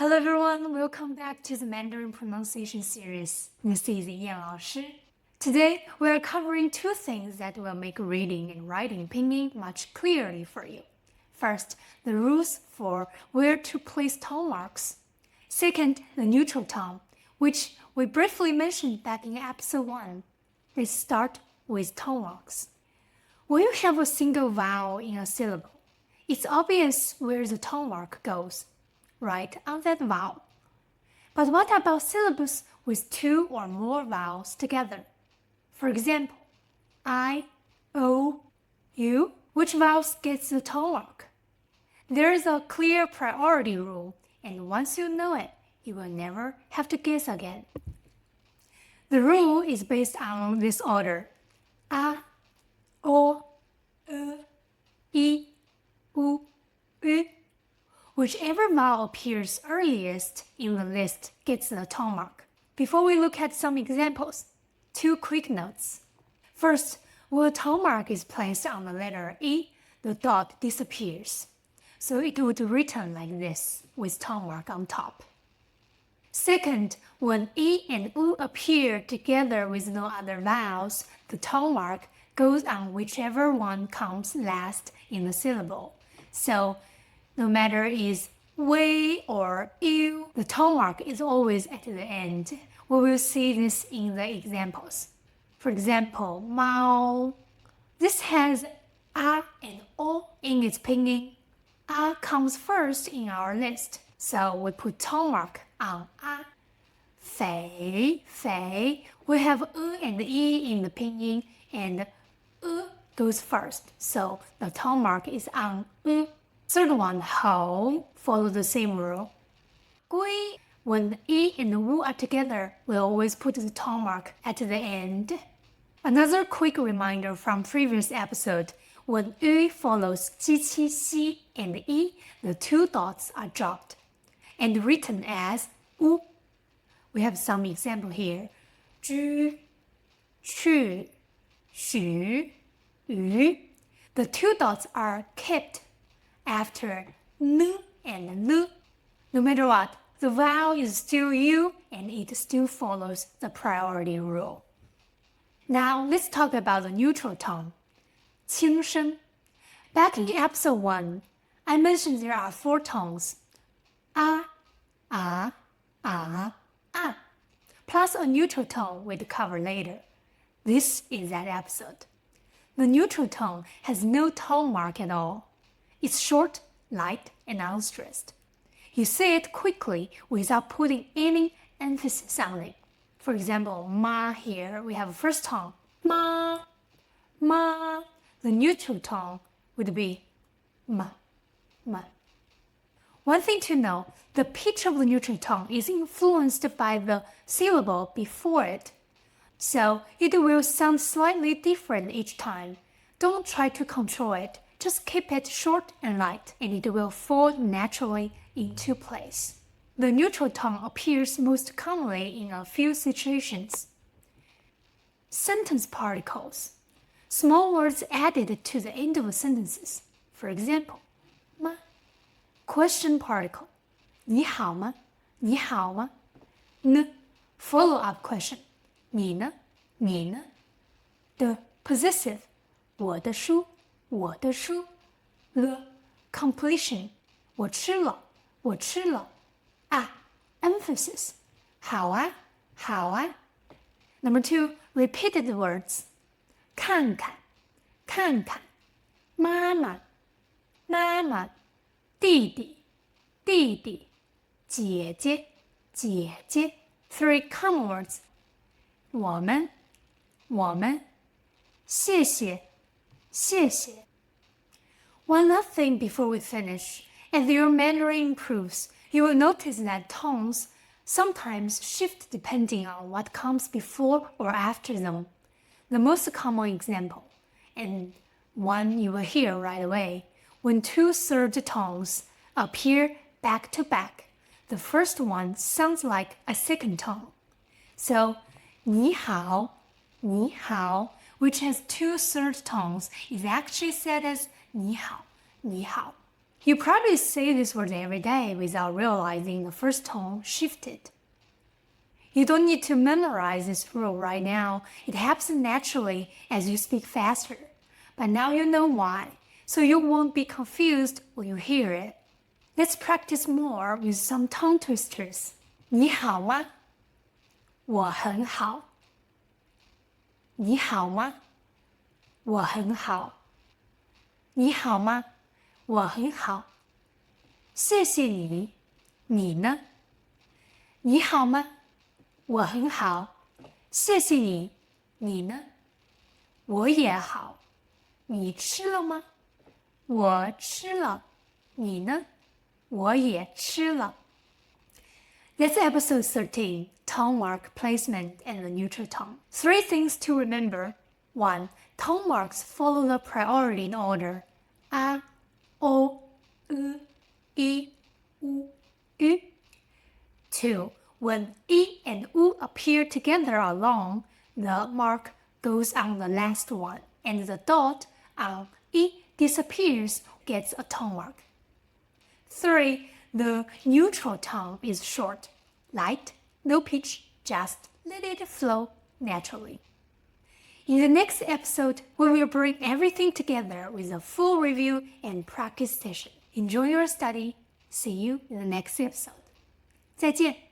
Hello everyone, welcome back to the Mandarin Pronunciation Series. This is Yan 老师. Today, we are covering two things that will make reading and writing Pinyin much clearly for you. First, the rules for where to place tone marks. Second, the neutral tone, which we briefly mentioned back in episode 1. Let's start with tone marks. When you have a single vowel in a syllable, it's obvious where the tone mark goes, right on that vowel. But what about syllables with two or more vowels together? For example, I, O, U, which vowels gets the tone mark? There is a clear priority rule, and once you know it, you will never have to guess again. The rule is based on this order: A, O, I, U, Ü. Whichever vowel appears earliest in the list gets the tone mark. Before we look at some examples, two quick notes. First, when a tone mark is placed on the letter E, the dot disappears. So it would return like this, with tone mark on top. Second, when E and U appear together with no other vowels, the tone mark goes on whichever one comes last in the syllable. So, no matter is wei or you, the tone mark is always at the end. We will see this in the examples. For example, mao. This has a and o in its pinyin. A comes first in our list, so we put tone mark on a. Fei, fei, we have e and e in the pinyin, and goes first, so the tone mark is on u. Third one, hou, follow the same rule. Gui, when the e and the wu are together, we always put the tone mark at the end. Another quick reminder from previous episode, when ü follows ji, qi, xi, and i, the two dots are dropped and written as u. We have some example here. 居, 去, 许, yu. The two dots are kept after n and l. No matter what, the vowel is still u and it still follows the priority rule. Now let's talk about the neutral tone. 轻声. Back in episode 1, I mentioned there are 4 tones. A, plus a neutral tone we'll cover later. This is that episode. The neutral tone has no tone mark at all. It's short, light, and unstressed. You say it quickly without putting any emphasis on it. For example, ma here, we have a first tone, ma, ma. The neutral tone would be ma, ma. One thing to know, the pitch of the neutral tone is influenced by the syllable before it. So it will sound slightly different each time. Don't try to control it. Just keep it short and light, and it will fall naturally into place. The neutral tone appears most commonly in a few situations. Sentence particles. Small words added to the end of sentences. For example, 吗? Question particle. 你好吗? 你好吗? N. Follow-up question. 你呢? 你呢? The possessive. 我的书. 我的书. The completion. 我吃了. 我吃了. Emphasis. 好啊. 好啊. Number 2, repeated words. 看看. 看看. 妈妈. 妈妈. 弟弟. 弟弟. 姐姐. 姐姐. 3 common words. 我们. 我们. 谢谢. 谢谢. One last thing before we finish. As your Mandarin improves, you will notice that tones sometimes shift depending on what comes before or after them. The most common example, and one you will hear right away, when 2 third tones appear back to back, the first one sounds like a second tone. So, 你好, 你好, which has 2 third tones, is actually said as 你好, 你好. You probably say this word every day without realizing the first tone shifted. You don't need to memorize this rule right now. It happens naturally as you speak faster. But now you know why, so you won't be confused when you hear it. Let's practice more with some tongue twisters. 你好吗？我很好。你好吗？我很好。你好吗？我很好。谢谢你。你呢？你好吗？我很好。谢谢你。你呢？我也好。你吃了吗？我吃了。你呢？我也吃了。That's episode 13, tone mark placement and the neutral tone. 3 things to remember. 1. Tone marks follow the priority in order. A, O, U, I, U, U. 2. When I and U appear together alone, the mark goes on the last one, and the dot on I disappears, gets a tone mark. 3. The neutral tone is short, light, no pitch, just let it flow naturally. In the next episode, we will bring everything together with a full review and practice session. Enjoy your study. See you in the next episode. 再见。